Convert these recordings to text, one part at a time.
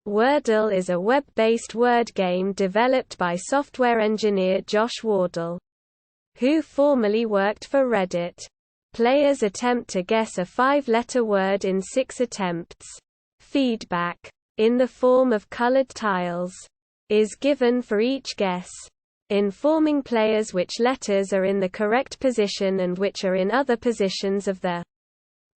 Wordle is a web-based word game developed by software engineer Josh Wardle, who formerly worked for Reddit. Players attempt to guess a 5-letter word in 6 attempts. Feedback, in the form of colored tiles, is given for each guess, informing players which letters are in the correct position and which are in other positions of the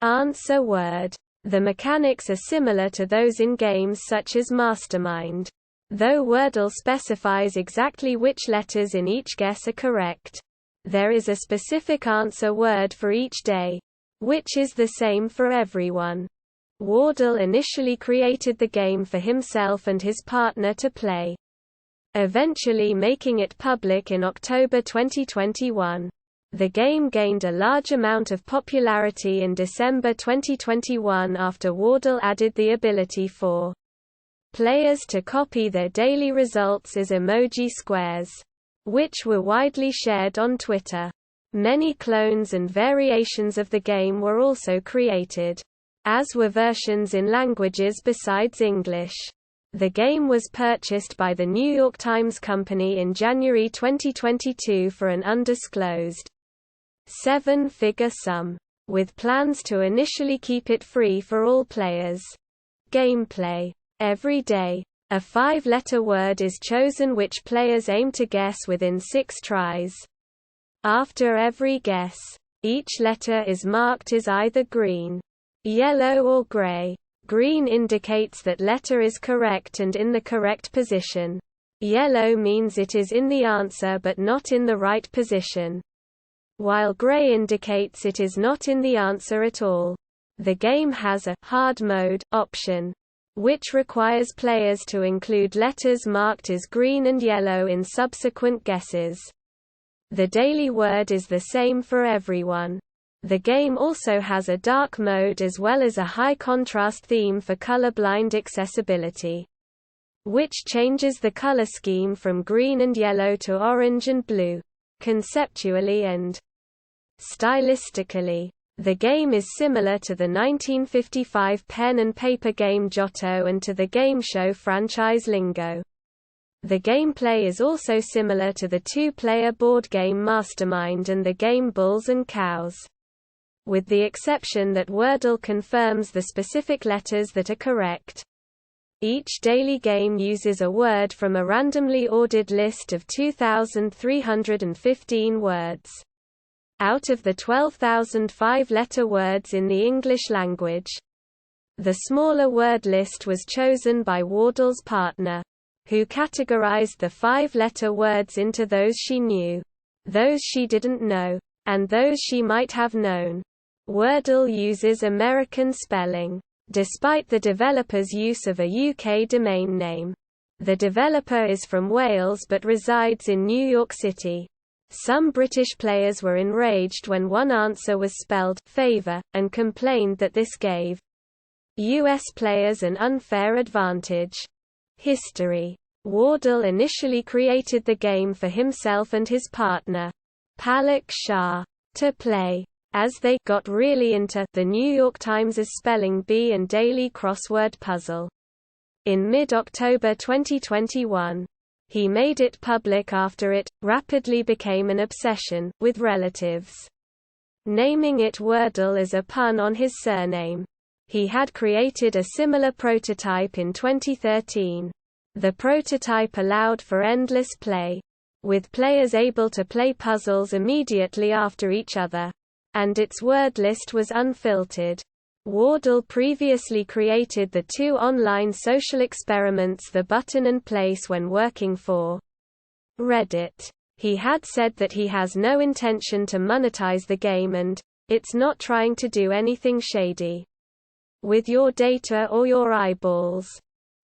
answer word. The mechanics are similar to those in games such as Mastermind, though Wordle specifies exactly which letters in each guess are correct. There is a specific answer word for each day, which is the same for everyone. Wardle initially created the game for himself and his partner to play, eventually making it public in October 2021. The game gained a large amount of popularity in December 2021 after Wardle added the ability for players to copy their daily results as emoji squares, which were widely shared on Twitter. Many clones and variations of the game were also created, as were versions in languages besides English. The game was purchased by the New York Times Company in January 2022 for an undisclosed 7-figure sum, with plans to initially keep it free for all players. Gameplay. Every day, a 5-letter word is chosen which players aim to guess within 6 tries. After every guess, each letter is marked as either green, yellow or gray. Green indicates that letter is correct and in the correct position. Yellow means it is in the answer but not in the right position, while gray indicates it is not in the answer at all. The game has a hard mode option, which requires players to include letters marked as green and yellow in subsequent guesses. The daily word is the same for everyone. The game also has a dark mode as well as a high contrast theme for colorblind accessibility, which changes the color scheme from green and yellow to orange and blue. Conceptually and stylistically, the game is similar to the 1955 pen and paper game Giotto and to the game show franchise Lingo. The gameplay is also similar to the 2-player board game Mastermind and the game Bulls and Cows, with the exception that Wordle confirms the specific letters that are correct. Each daily game uses a word from a randomly ordered list of 2,315 words. Out of the 12,000 5-letter words in the English language, the smaller word list was chosen by Wardle's partner, who categorized the 5-letter words into those she knew, those she didn't know, and those she might have known. Wordle uses American spelling, despite the developer's use of a UK domain name. The developer is from Wales but resides in New York City. Some British players were enraged when one answer was spelled favor, and complained that this gave US players an unfair advantage. History. Wardle initially created the game for himself and his partner, Palak Shah, to play. As they got really into The New York Times' spelling bee and daily crossword puzzle. In mid-October 2021, he made it public after it rapidly became an obsession with relatives, naming it Wordle as a pun on his surname. He had created a similar prototype in 2013. The prototype allowed for endless play, with players able to play puzzles immediately after each other, and its word list was unfiltered. Wardle previously created the 2 online social experiments The Button and Place when working for Reddit. He had said that he has no intention to monetize the game and, "It's not trying to do anything shady with your data or your eyeballs.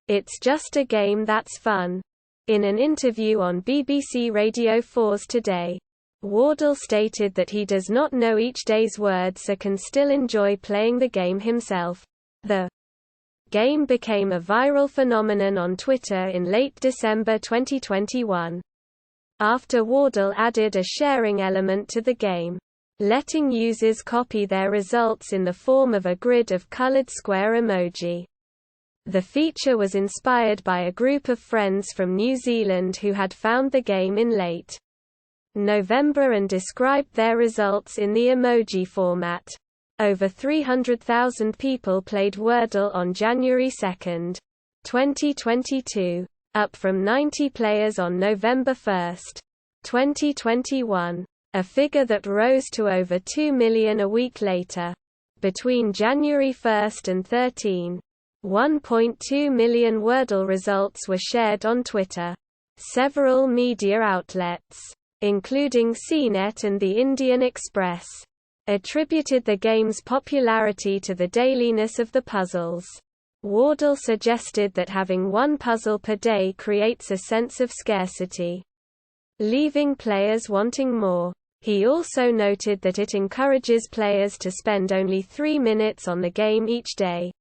It's just a game that's fun." In an interview on BBC Radio 4's Today, Wardle stated that he does not know each day's words so can still enjoy playing the game himself. The game became a viral phenomenon on Twitter in late December 2021, after Wardle added a sharing element to the game, letting users copy their results in the form of a grid of colored square emoji. The feature was inspired by a group of friends from New Zealand who had found the game in late November and described their results in the emoji format. Over 300,000 people played Wordle on January 2, 2022, up from 90 players on November 1, 2021, a figure that rose to over 2 million a week later. Between January 1 and 13, 1.2 million Wordle results were shared on Twitter. Several media outlets, including CNET and the Indian Express, attributed the game's popularity to the dailiness of the puzzles. Wardle suggested that having one puzzle per day creates a sense of scarcity, leaving players wanting more. He also noted that it encourages players to spend only 3 minutes on the game each day.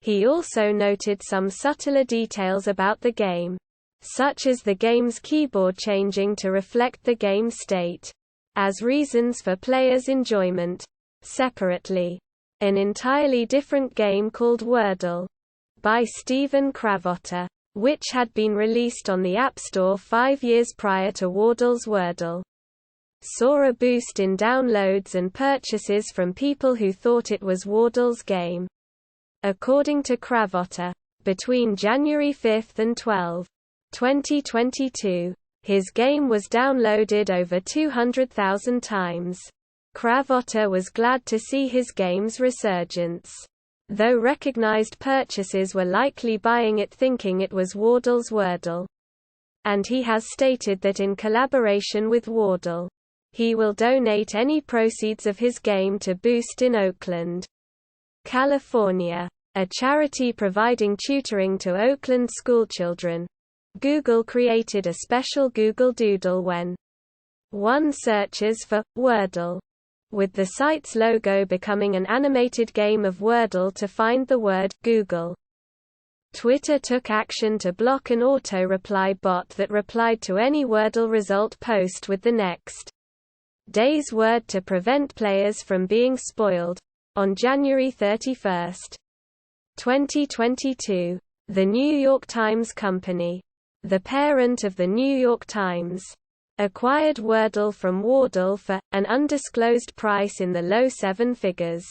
He also noted some subtler details about the game, such as the game's keyboard changing to reflect the game state, as reasons for players' enjoyment. Separately, an entirely different game called Wordle, by Stephen Kravotta, which had been released on the App Store 5 years prior to Wardle's Wordle, saw a boost in downloads and purchases from people who thought it was Wardle's game. According to Kravotta, between January 5 and 12, 2022, his game was downloaded over 200,000 times. Kravotta was glad to see his game's resurgence, though recognized purchases were likely buying it thinking it was Wardle's Wordle. And he has stated that in collaboration with Wardle, he will donate any proceeds of his game to Boost in Oakland, California, a charity providing tutoring to Oakland schoolchildren. Google created a special Google Doodle when one searches for Wordle, with the site's logo becoming an animated game of Wordle to find the word Google. Twitter took action to block an auto-reply bot that replied to any Wordle result post with the next day's word to prevent players from being spoiled. On January 31, 2022, The New York Times Company, the parent of The New York Times, acquired Wordle from Wardle for an undisclosed price in the low seven figures.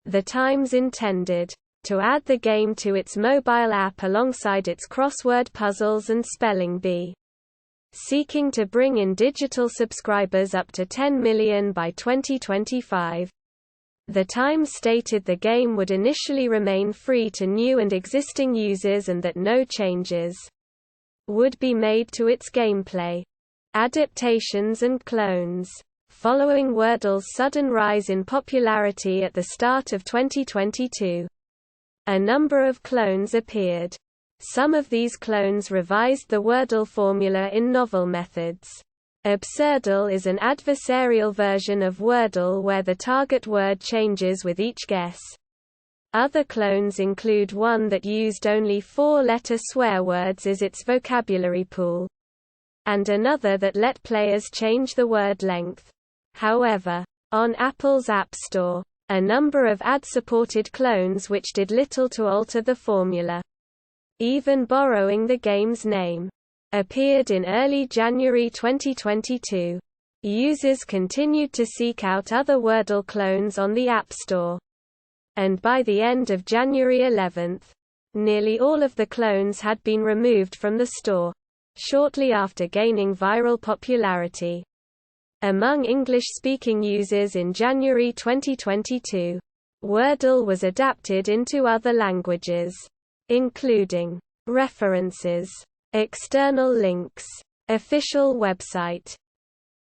The Times intended to add the game to its mobile app alongside its crossword puzzles and spelling bee, seeking to bring in digital subscribers up to 10 million by 2025. The Times stated the game would initially remain free to new and existing users and that no changes would be made to its gameplay, adaptations and clones. Following Wordle's sudden rise in popularity at the start of 2022, a number of clones appeared. Some of these clones revised the Wordle formula in novel methods. Absurdle is an adversarial version of Wordle where the target word changes with each guess. Other clones include one that used only 4-letter swear words as its vocabulary pool, and another that let players change the word length. However, on Apple's App Store, a number of ad-supported clones which did little to alter the formula, even borrowing the game's name, appeared in early January 2022. Users continued to seek out other Wordle clones on the App Store, and by the end of January 11, nearly all of the clones had been removed from the store, shortly after gaining viral popularity among English-speaking users in January 2022. Wordle was adapted into other languages, including references, external links, official website,